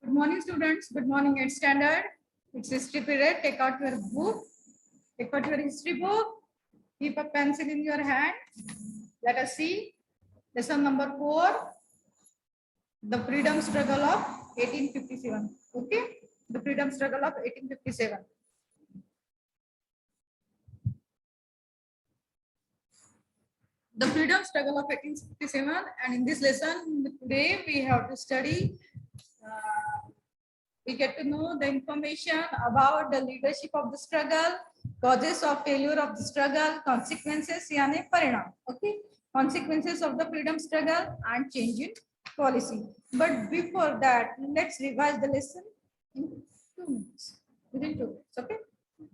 Good morning, students. Good morning, 8th standard. It's history period. Take out your book. Take out your history book. Keep a pencil in your hand. Let us see lesson number 4, the freedom struggle of 1857. Okay, the freedom struggle of 1857. The freedom struggle of 1857, and in this lesson today we have to study. We get to know the information about the leadership of the struggle, causes of failure of the struggle, consequences यानी परिणाम. Okay, consequences of the freedom struggle and change in policy. But before that, let's revise the lesson in 2 minutes. Within 2 minutes. Okay,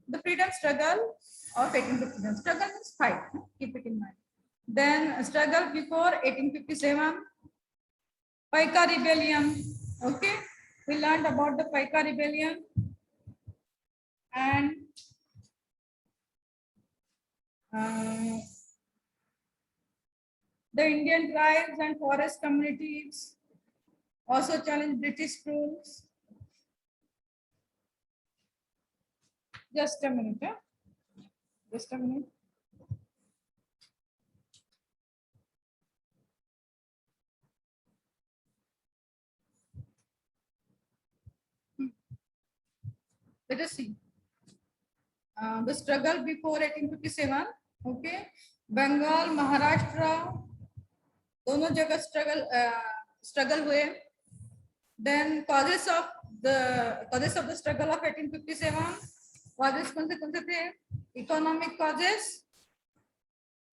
the freedom struggle of 1857. Struggle means fight. Keep it in mind. Then struggle before 1857, Paika rebellion. Okay, we learned about the Paika rebellion and the Indian tribes and forest communities also challenged British rules. Just a minute. Just a minute. Let us see. The struggle before 1857. Okay, Bengal, Maharashtra, दोनों जगह struggle हुए. Then causes of the struggle of 1857. Causes कौन से थे? Economic causes,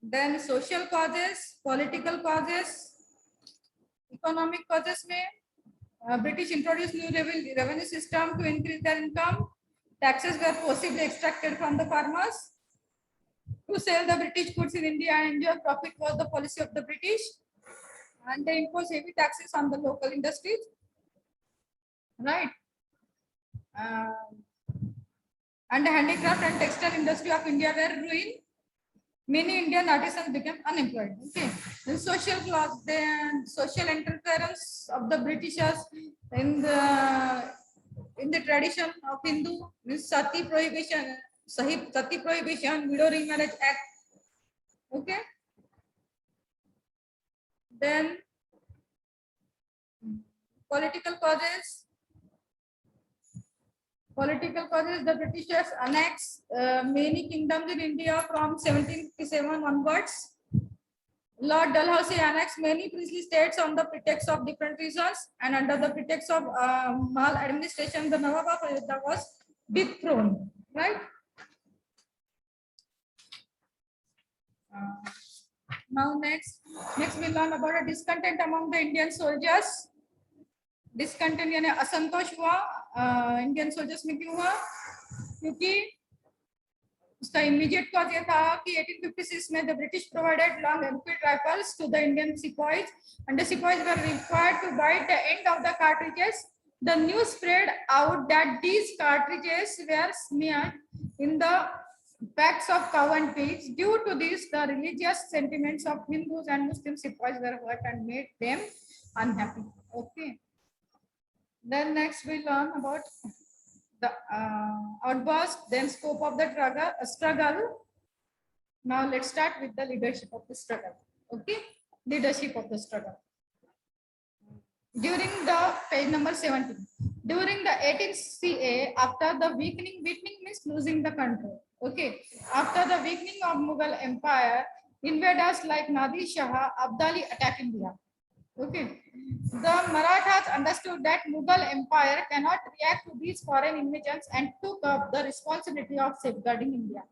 then social causes, political causes. Economic causes में British introduced new revenue system to increase their income. Taxes were forcibly extracted from the farmers to sell the British goods in India and enjoy profit was the policy of the British, and they imposed heavy taxes on the local industries. Right. And the handicraft and textile industry of India were ruined. Many Indian artisans became unemployed. Okay. The social class, then social interference of the Britishers in the tradition of Hindu, means sati prohibition, widow remarriage act. Okay. Then political causes. The Britishers annexed many kingdoms in India from 1757 onwards. Lord Dalhousie annexed many princely states on the pretext of different reasons, and under the pretext of maladministration, the Nawab of Ayodhya was dethroned. Right? Now next we learn about a discontent among the Indian soldiers. Discontent यानी असंतोष हुआ Indian soldiers में. क्यों हुआ? क्योंकि उसका immediate cause ये था कि 1856 में the British provided long Enfield rifles to the Indian sepoys, and the sepoys were required to bite the end of the cartridges. The news spread out that these cartridges were smeared in the backs of cow and pigs. Due to this, the religious sentiments of Hindus and Muslim sepoys were hurt and made them unhappy. Okay. Then next we learn about the outburst, then scope of the struggle. Now let's start with the leadership of the struggle. Okay, leadership of the struggle. During the page number 17, during the 18th CA, after the weakening means losing the control. Okay, after the weakening of Mughal Empire, invaders like Nadir Shah, Abdali attacked India. Okay, the Marathas understood that Mughal Empire cannot react to these foreign invasions and took up the responsibility of safeguarding India.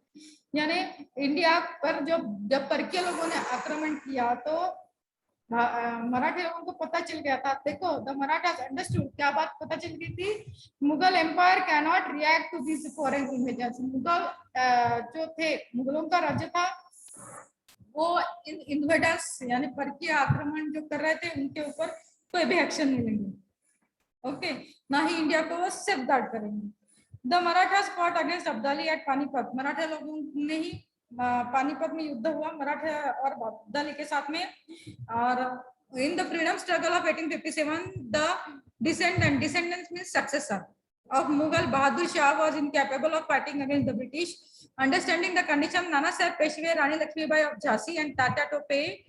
यानी India पर जब परकीय लोगों ने आक्रमण किया तो मराठी लोगों को पता चल गया था. देखो, the Marathas understood. क्या बात पता चल गई थी? Mughal empire cannot react to these foreign invasions. Mughal जो थे, मुगलों का राज्य था, वो इन इन्वेडर्स यानी परकीय आक्रमण जो कर रहे थे उनके ऊपर कोई भी एक्शन नहीं लेंगे. ओके, ना ही इंडिया को वो सेफ गार्ड करेंगे. The Marathas fought against Abdali at Panipat. Maratha लोगों ने ही पानीपत में युद्ध हुआ मराठा और अब्दाली के साथ में. और in the freedom struggle of 1857 the Descendants means successor of Mughal. Bahadur Shah was incapable of fighting against the British. Understanding the condition, Nana Sahib Peshwe, Rani Lakshmibai of Jhansi and Tata Tope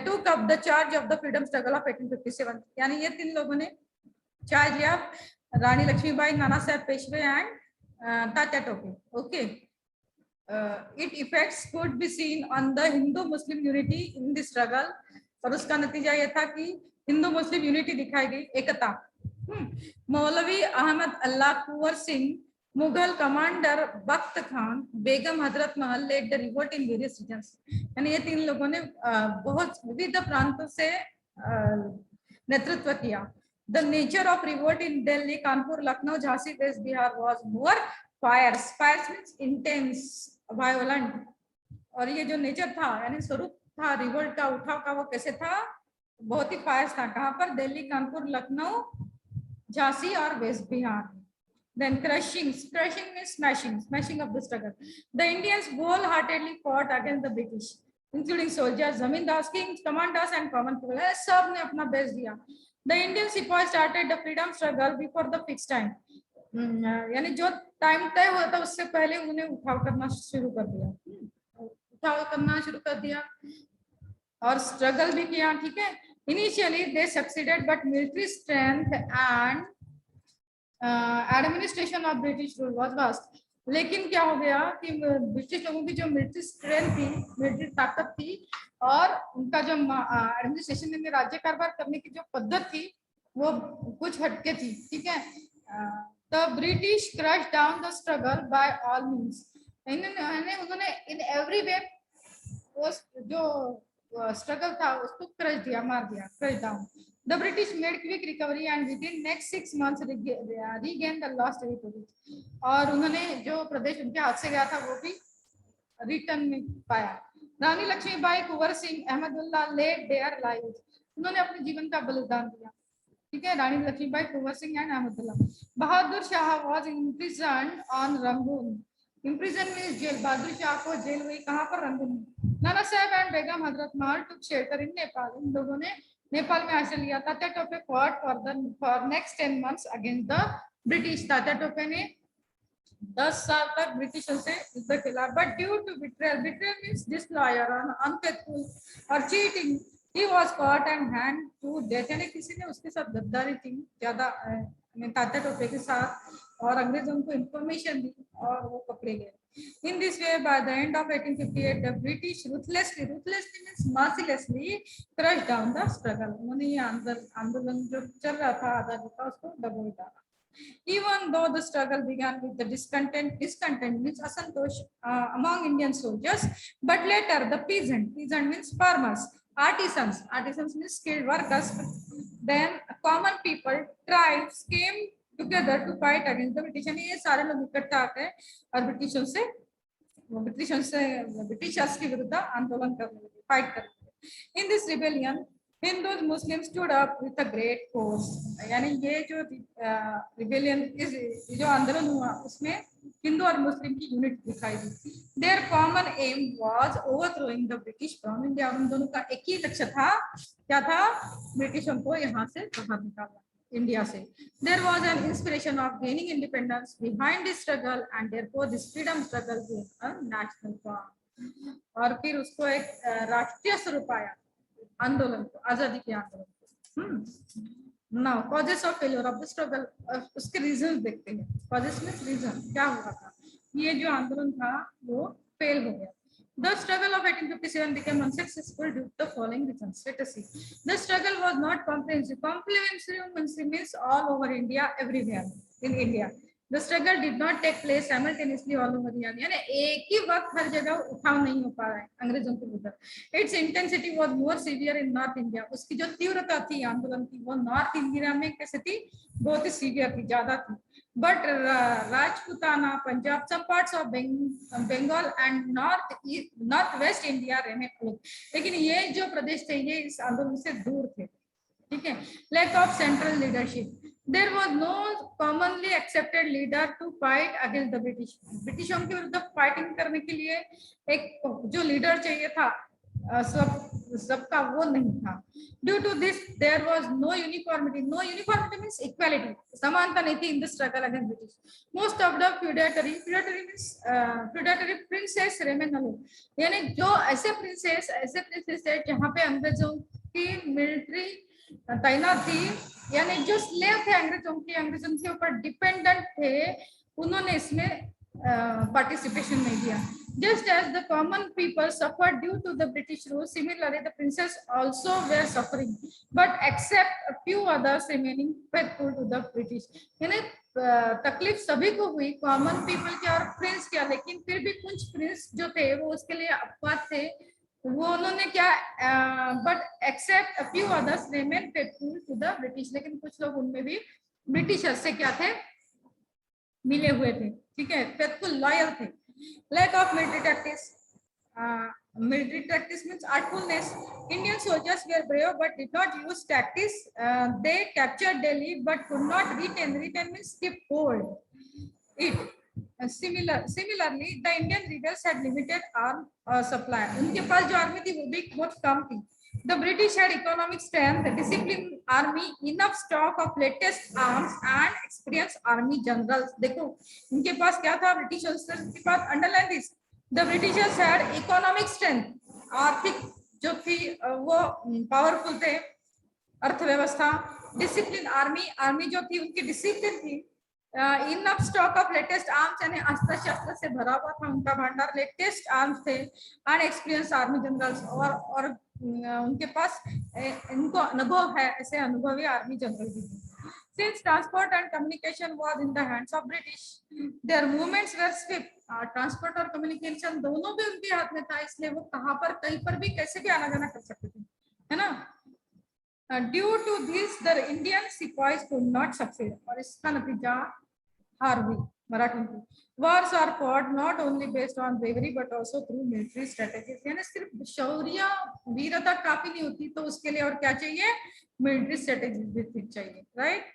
took up the charge of the freedom struggle of 1857. यानी ये तीन लोगों ने charge लिया, रानी Lakshmibai, Nana Sahib Peshwa and Tatya Tope. Okay. It effects could be seen on the Hindu-Muslim unity in the struggle. और उसका नतीजा ये था कि हिंदू मुस्लिम यूनिटी दिखाई गई, एकता. Maulvi Ahmadullah Kunwar Singh, Mughal commander Bakht Khan, Begum Hazrat Mahal led the revolt in various regions. यानी ये तीन लोगों ने बहुत विविध प्रांतों से नेतृत्व किया. The nature of revolt in Delhi, Kanpur, Lucknow, Jhansi, West Bihar was more fires. Fires means intense, violent. और ये जो नेचर था यानी स्वरूप था रिवोल्ट का, उठाव का, वो कैसे था? बहुत ही फायर्स था. कहाँ पर? दिल्ली, कानपुर, लखनऊ, झांसी और west Bihar. Then crushing means smashing of the struggle. The Indians wholeheartedly fought against the British, including soldiers, zamindars, kings, commanders, and common people. सब ने अपना बेस्ट दिया. The Indian sepoys started the freedom struggle before the fixed time. यानी जो time तय हुआ था उससे पहले उन्हें उठाव करना शुरू कर दिया और स्ट्रगल भी किया. ठीक है. Initially they succeeded, but military strength and administration of British rule was vast. लेकिन क्या हो गया कि ब्रिटिश लोगों की जो मिलिट्री स्ट्रेंथ थी, मिलिट्री ताकत थी, और उनका जो एडमिनिस्ट्रेशन यानी राज्य कारभार करने की जो पद्धत थी वो कुछ हटके थी. ठीक है. The British crush down the struggle by all means. उन्होंने इन एवरी वे वो जो स्ट्रगल था उसको क्रश दिया, मार दिया, crush down. The British made quick recovery and within next 6 months regained the lost territories. और उन्होंने जो प्रदेश उनके हाथ से गया था वो भी रिटर्न में पाया. रानी Lakshmibai, Kunwar Singh, Ahmadullah laid their lives. उन्होंने अपने जीवन का बलिदान दिया. ठीक है. Rani Lakshmibai, Kunwar Singh and Ahmadullah. Bahadur Shah was imprisoned on Rangoon. Imprisoned means jail. Bahadur Shah को जेल हुई कहाँ पर? रंगून. नाना साहब and Begum Hazrat Mahal took shelter in Nepal. इन लोगों ने नेपाल में आश्रय लिया. Tatya Tope fought for next 10 months against the British. Tatya Tope ने 10 साल तक ब्रिटिशों से युद्ध खेला. But due to betrayal means disloyal, unfaithful or cheating, he was caught and hanged to death. यानी किसी ने उसके साथ गद्दारी की ज्यादा तात्या टोपे के साथ, और अंग्रेजों को इंफॉर्मेशन दी और वो पकड़े गए. In this way, by the end of 1858, the British ruthlessly means mercilessly crushed down the struggle. उन्होंने ये आंदोलन जो चल रहा था आजादी का उसको दबोच डाला. Even though the struggle began with the discontent means असंतोष among Indian soldiers, but later the peasant means farmers, artisans means skilled workers, then common people, tribes came together to fight against the British. यानी ये सारे लोग इकट्ठा आते हैं और Britishers के विरुद्ध आंदोलन करने लगे, फाइट करने लगे. In this rebellion, Hindus, Muslims stood up with a great force. यानी ये जो रिबेलियन जो आंदोलन हुआ उसमें हिंदू और मुस्लिम की यूनिट दिखाई दी. Their common aim was overthrowing the British from India. उन दोनों का एक ही लक्ष्य था. क्या था? ब्रिटिशों को यहाँ से बाहर निकालना, इंडिया से. There was an inspiration of gaining independence behind this struggle and therefore this freedom struggle became a national form. और फिर उसको एक राष्ट्रीय स्वरूप आया आंदोलन को, आजादी के आंदोलन को. Now causes of failure of the struggle, उसके रीजन देखते हैं. causes means रीजन, क्या हुआ था? ये जो आंदोलन था वो फेल हो गया. The struggle of 1857 became unsuccessful due to the following reasons. Let us see. The struggle was not comprehensive. Comprehensive means all over India, everywhere in India. The struggle did not take place simultaneously all over India. यानी एक ही वक्त हर जगह उठाव नहीं हो पा रहा है अंग्रेजों के विरुद्ध. Its intensity was more severe in North India. उसकी जो तीव्रता थी आंदोलन की वो नॉर्थ इंडिया में कैसे थी? बहुत ही सीवियर थी, ज्यादा थी. But Rajputana, Punjab, some parts of Bengal and northwest India remained aloof. लेकिन ये जो प्रदेश थे ये इस आंदोलन से दूर थे. ठीक है. Lack of central leadership. There was no commonly accepted leader to fight against the British. ब्रिटिशों के विरुद्ध फाइटिंग करने के लिए एक जो लीडर चाहिए था, सब सबका वो नहीं था। Due to this there was no uniformity means equality, समानता नहीं थी in the struggle against British. Most of the feudatory princes remain alone, यानी जो ऐसे प्रिंसेस है जहाँ पे अंग्रेजों की मिलिट्री तैनात थी, यानी जो स्लेव थे अंग्रेजों के ऊपर डिपेंडेंट थे, उन्होंने इसमें पार्टिसिपेशन नहीं किया। Just as the common people suffered due to the British rule, similarly the princes also were suffering, but except a few others remaining faithful to the British. यानी तकलीफ सभी को हुई, कॉमन पीपल के और प्रिंस क्या, लेकिन फिर भी कुछ प्रिंस जो थे वो उसके लिए अपवाद थे, वो उन्होंने क्या, but except a few others remain faithful to the British, लेकिन कुछ लोग उनमें भी ब्रिटिशर्स से क्या थे, मिले हुए थे, ठीक है, फेथफुल लॉयल थे। Lack of military tactics. Military tactics means artfulness. Indian soldiers were brave but did not use tactics. They captured Delhi but could not retain. Retain means keep hold it. Similarly, the Indian rebels had limited arm supply. उनके पास जो army थी वो भी बहुत कम थी। The British had economic strength, disciplined army, enough stock of latest arms and experienced army generals. देखो उनके पास क्या था, ब्रिटिश के पास, underline this, the Britishers had economic strength, आर्थिक जो थी वो पावरफुल थे, अर्थव्यवस्था, डिसिप्लिन आर्मी जो थी उनकी डिसिप्लिन थी, enough stock of latest arms, यानी अस्त्र शस्त्र से भरा हुआ था उनका भंडार, लेटेस्ट आर्म्स थे, एंड एक्सपीरियंस आर्मी जनरल्स, और उनके पास इनको अनुभव है, ऐसे अनुभवी आर्मी जनरल भी थे। Since transport and communication was in the hands of British, their movements were swift. Transport और कम्युनिकेशन दोनों भी उनके हाथ में था, इसलिए वो कहाँ पर कहीं पर भी कैसे भी आना जाना कर सकते थे, है ना। Due to this, the Indian sepoys could not succeed, और इसका नतीजा हार हुई मराठों की। Wars are fought not only based on bravery but also through military strategies, यानी सिर्फ शौर्य वीरता काफी नहीं होती, तो उसके लिए और क्या चाहिए, मिलिट्री स्ट्रेटेजीज भी चाहिए, right.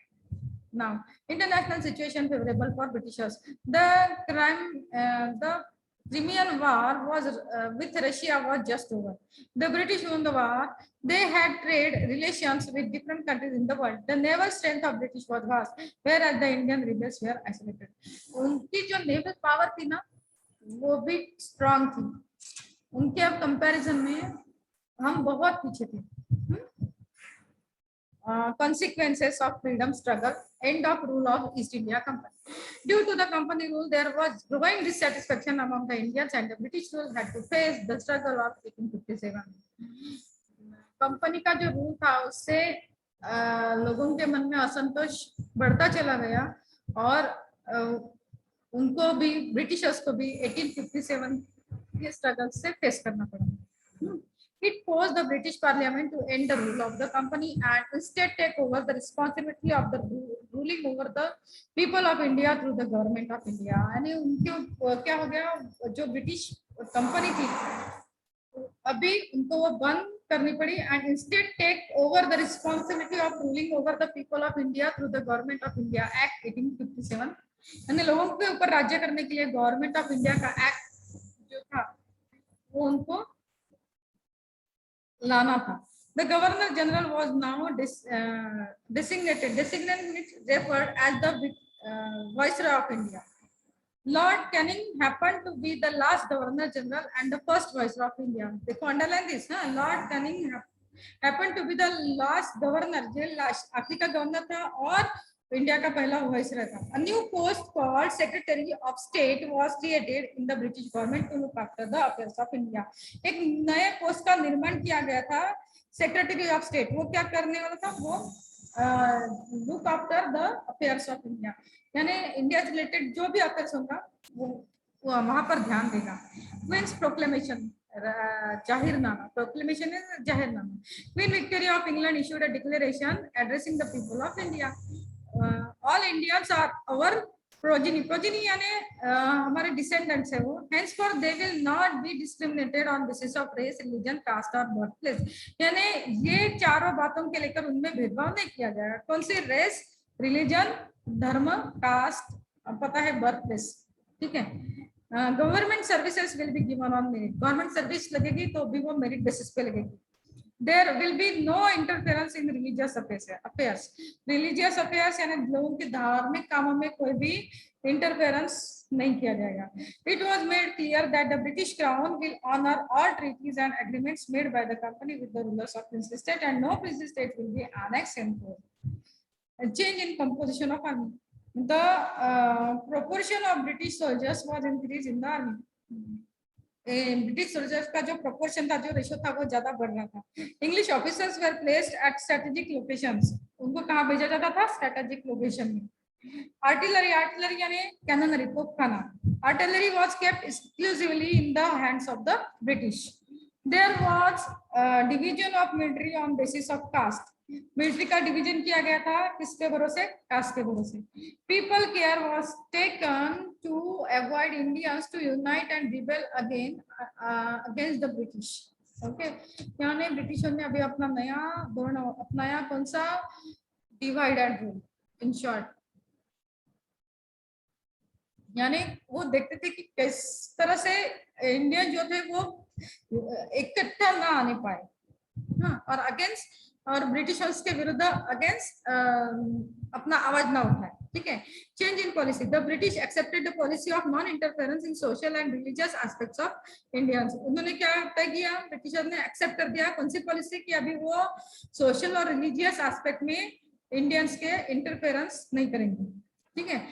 Now, international situation favorable for Britishers. The Crimean War was with Russia was just over. The British won the war. They had trade relations with different countries in the world. The naval strength of British was vast, whereas the Indian rebels were isolated. उनकी जो naval power थी ना, वो भी strong थी, उनके अब comparison में हम बहुत पीछे थे। Consequences of freedom struggle, end of rule of East India Company. Due to the company rule, there was growing dissatisfaction among the Indians, and the British rule had to face the struggle of 1857. Company का जो rule था उससे लोगों के मन में असंतोष बढ़ता चला गया, और उनको भी, ब्रिटिशर्स को भी 1857 के स्ट्रगल से फेस करना पड़ा। It forced the British Parliament to end the rule of the company and instead take over the responsibility of the ruling over the people of India through the government of India. यानी उनके क्या हो गया, जो British company थी अभी उनको वो बंद करनी पड़ी, and instead take over the responsibility of ruling over the people of India through the Government of India Act 1857. यानी लोगों के ऊपर राज्य करने के लिए गवर्नमेंट ऑफ इंडिया का एक्ट जो था वो उनको लाना था। The Governor General was now designated referred as the Viceroy of India. Lord Canning happened to be the last Governor General and the first Viceroy of India. देखो underline this, Lord Canning happened to be the last Governor, जो last आखिरी का governor था और India का पहला viceroy था। A new post called Secretary of State was created in the British government to look after the affairs of India. एक नए पोस्ट का निर्माण किया गया था, सेक्रेटरी ऑफ स्टेट, वो क्या करने वाला था, वो look after the affairs of India, यानी इंडिया से रिलेटेड जो भी अफेयर्स होगा वो वहां पर ध्यान देगा। क्वींस प्रोक्लेमेशन, जाहिरनामा, प्रोक्लेमेशन है जाहिरनामा। Queen Victoria of England issued a declaration addressing the people of India. All Indians are our progeny यानी हमारे डिसेंडेंट्स है वो, henceforth they will not be discriminated on basis of race, religion, caste or birthplace, यानी ये चारों बातों के लेकर उनमें भेदभाव नहीं किया जाएगा। कौन सी, रेस, रिलीजन, धर्म, कास्ट, पता है, बर्थ प्लेस, ठीक है। Government services will be given on merit, government service लगेगी तो भी वो मेरिट बेसिस पे लगेगी। There will be no interference in religious affairs. Religious affairs यानी लोगों के धार्मिक कामों में कोई भी interference नहीं किया जाएगा. It was made clear that the British Crown will honor all treaties and agreements made by the company with the rulers of princely state, and no princely state will be annexed and imposed. A change in composition of army. The proportion of British soldiers was increased in the army. British soldiers का जो proportion था, जो ratio था, वो ज्यादा बढ़ रहा था. English officers were placed at strategic locations. उनको कहाँ भेजा जाता था? स्ट्रेटेजिक लोकेशन में. आर्टिलरी, आर्टिलरी यानी कैननरी, तोपखाना. Artillery was kept exclusively in the hands of the British. There was division of military on basis of caste. Military का division किया गया था किसके भरोसे? कास्ट के भरोसे. People care was taken to avoid Indians to unite and rebel again against the British. Okay, यानी ब्रिटिशों ने अभी अपना नया धोरण अपनाया. कौन सा? Divide and rule. In short यानी वो देखते थे कि किस तरह से इंडियन जो थे वो इकट्ठा ना आने पाए. हाँ, और अगेंस्ट और ब्रिटिशर्स के विरुद्ध अगेंस्ट अपना आवाज ना उठाए. ठीक है. Change in policy. The British accepted the policy of non interference in social and religious aspects of Indians. उन्होंने क्या तय किया? ब्रिटिशर्स ने एक्सेप्ट कर दिया. कौन सी पॉलिसी? की अभी वो सोशल और रिलीजियस एस्पेक्ट में इंडियंस के इंटरफेरेंस नहीं करेंगे. ठीक है.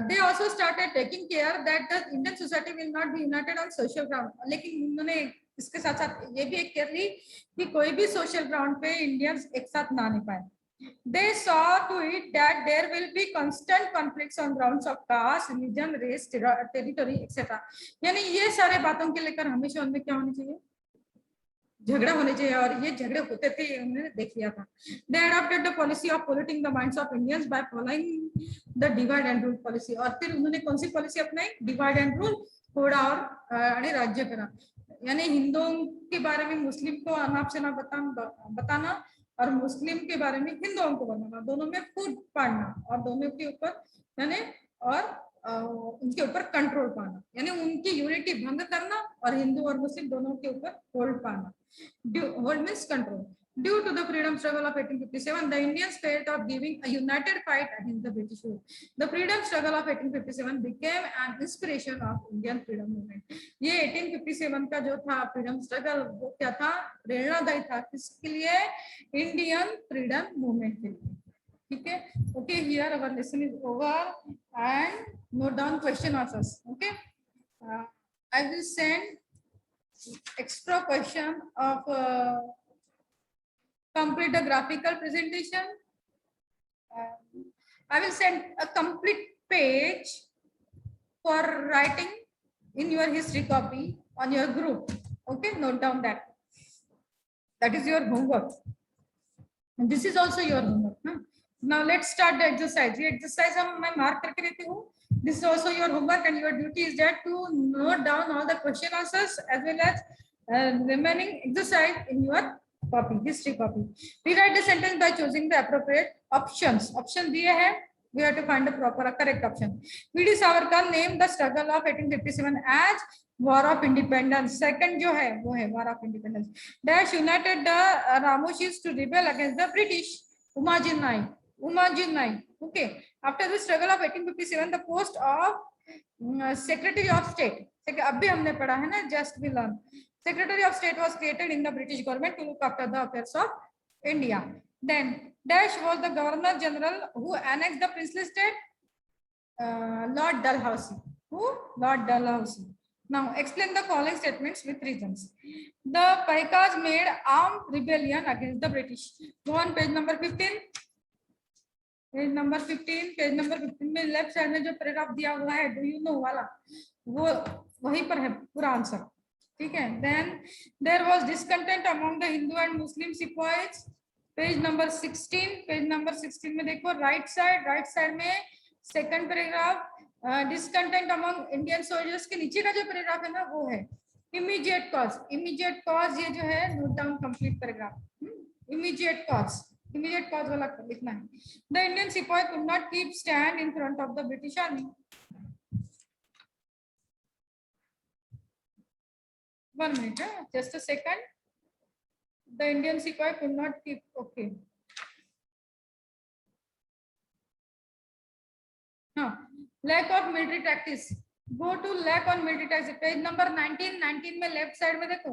They also started taking care that the Indian society will not be united on social ground. लेकिन उन्होंने इसके साथ साथ ये भी एक केयर ली कि कोई भी सोशल ग्राउंड पे इंडियंस एक साथ ना आने पाए. They saw to it that there will be constant conflicts on grounds of caste, religion, race, territory, etc. यानी ये सारे बातों के लेकर हमेशा उनमें क्या होनी चाहिए? झगड़ा होने चाहिए. और ये झगड़े होते थे, उन्होंने देख लिया था. They adopted the policy of polluting the minds of Indians by following the divide and rule policy. और फिर उन्होंने कौन सी पॉलिसी अपनाई? Divide and rule. थोड़ा और राज्य करा. यानी हिंदुओं के बारे में मुस्लिम को अनाप शनाप बताना और मुस्लिम के बारे में हिंदुओं को बनाना, दोनों में फूट पाड़ना और दोनों के ऊपर यानी और उनके ऊपर कंट्रोल पाना. यानी उनकी यूनिटी भंग करना और हिंदू और मुस्लिम दोनों के ऊपर होल्ड पाना. Hold means control. Due to the freedom struggle of 1857, the Indians failed of giving a united fight against the British rule. The freedom struggle of 1857 became an inspiration of Indian freedom movement. ये 1857 का जो था freedom struggle वो क्या था? प्रेरणादायी था. किसके लिए? इंडियन फ्रीडम मूवमेंट के लिए. ठीक है. Okay, here our lesson is over and note down question answers. Okay, I will send extra question of complete the graphical presentation. I will send a complete page for writing in your history copy on your group. Okay, note down that. That is your homework. And this is also your homework. Huh? Now let's start the exercise. The exercise मैं mark करके देती हूँ. This is also your homework, and your duty is that to note down all the question answers as well as remaining exercise in your copy, history copy. Rewrite the sentence by choosing the appropriate options. Option दिए हैं. We have to find the proper correct option. V.D. Savarkar named the struggle of 1857 as War of Independence. Second जो है वो है War of Independence. Dash united the Ramoshis to rebel against the British. Umajin Naik. Okay. After the struggle of 1857, the post of Secretary of State. अभी हमने पढ़ा है ना, just we learn. Secretary of State was created in the British government to look after the affairs of India. Then Dash was the Governor General who annexed the princely state. Lord Dalhousie. Who? Lord Dalhousie. Now explain the following statements with reasons. The Paikas made armed rebellion against the British. Go on page number 15. Page number 15 में left side में जो paragraph दिया हुआ है do you know वाला वो वहीं पर है पूरा आंसर. ठीक है. Then there was discontent among the Hindu and Muslim sepoys. Page number 16 में देखो राइट साइड में second paragraph. Discontent among Indian soldiers के नीचे का जो पैराग्राफ है ना वो है इमीडिएट कॉज. ये जो है note down complete paragraph. Immediate cause वाला लिखना है. द इंडियन सिपाही could not keep stand in front of the British army. 1 minute, just a second. the Indian sepoy could not keep. Okay. Lack of military tactics. Go to lack on military tactics. Page number 19 में left side में देखो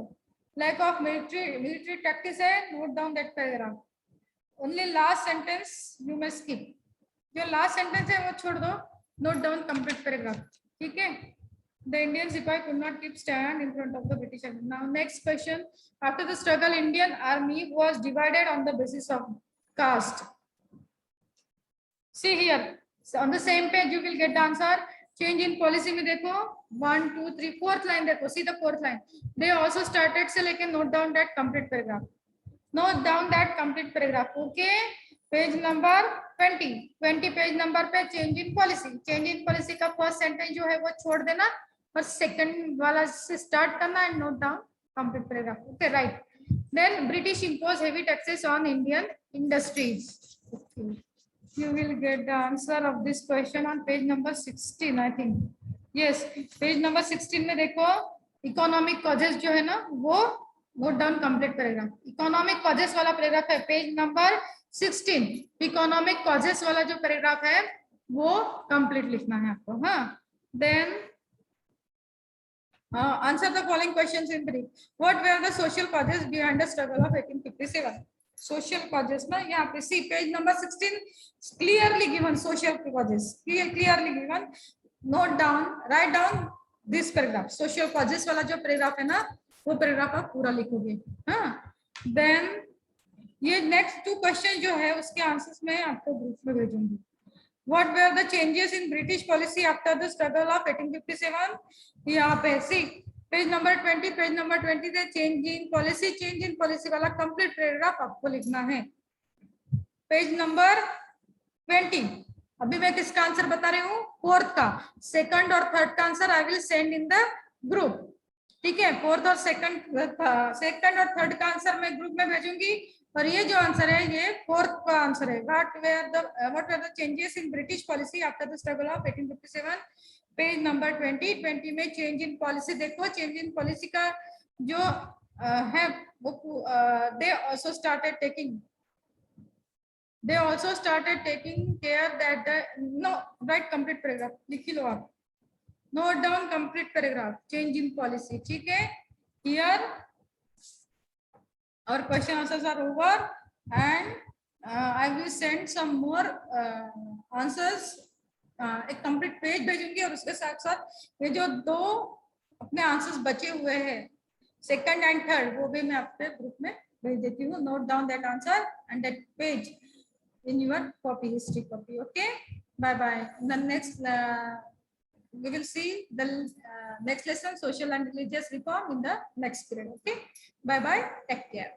lack of military tactics है. Note down that paragraph. Only last sentence you may skip. जो last sentence है वो छोड़ दो. Note down complete paragraph. ठीक है. The Indian sepoy could not keep stand in front of the British army. Now next question. After the struggle, Indian army was divided on the basis of caste. See here. So on the same page you will get the answer. Change in policy में देखो 1 2 3 fourth line देखो. See the fourth line. They also started से लेके note down that complete paragraph. Note down that complete paragraph. Okay. Page number 20 page number पे change in policy. Change in policy का first sentence जो है वो छोड़ देना और second वाला से start करना and note down complete paragraph. Okay, right. Then British imposed heavy taxes on Indian industries. Okay. You will get the answer of this question on page number 16, I think. Yes, page number 16 में देखो economic causes जो है ना वो note down complete करेगा. Economic causes वाला paragraph है page number 16. Economic causes वाला जो पैराग्राफ है वो complete लिखना है आपको. हाँ. Then answer the following questions in brief. What were the social causes behind the struggle of 1857? Social causes ना यहाँ पे see page number 16 clearly given social causes clearly given. Note down, write down this paragraph. Social causes वाला जो paragraph है ना वो paragraph आप पूरा लिखोगे. हाँ. Then ये next two question जो है उसके answers मैं आपको group में भेजूंगी. What were the changes in British policy after the struggle of 1857? यहाँ पे see पेज नंबर 20 से चेंज इन पॉलिसी वाला कंप्लीट पैराग्राफ आपको लिखना है. Page number 20. अभी मैं किसका आंसर बता रही हूँ? फोर्थ का. सेकंड और थर्ड का answer I will send in the group. ठीक है. फोर्थ और सेकंड और थर्ड का आंसर मैं ग्रुप में भेजूंगी और ये जो आंसर है ये फोर्थ का आंसर है. What were the changes in British policy after the struggle of 1857? Page number 20 में चेंज इन पॉलिसी देखो. चेंज इन पॉलिसी का जो है वो they also started taking care that no right complete paragraph लिख लो आप. Note down complete paragraph change in policy. ठीक है. हियर और question answers are over and I will send some more answers. एक कंप्लीट पेज भेजूंगी और उसके साथ साथ ये जो दो अपने आंसर्स बचे हुए हैं सेकंड एंड थर्ड वो भी मैं आपके ग्रुप में भेज देती हूँ. Note down that answer and that page in your copy, history copy. Okay, bye bye. The next we will see the next lesson, social and religious reform, in the next period. Okay, bye bye, take care.